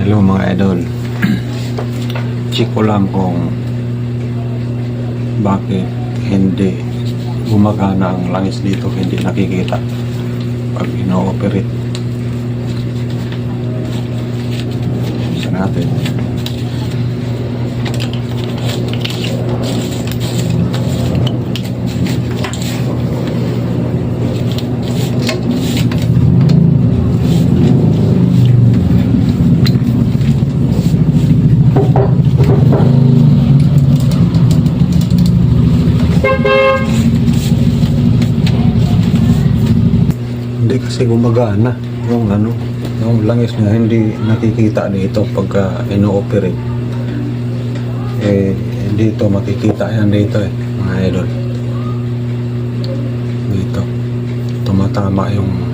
Hello mga idol. Check ko lang kung bakit hindi gumagana ang langis dito, hindi nakikita pag ino-operate. Isa natin. Hindi kasi gumagana yung yung langis niya, hindi nakikita dito pagka ino-operate. Dito makikita yan dito mga idol. Dito tumatama yung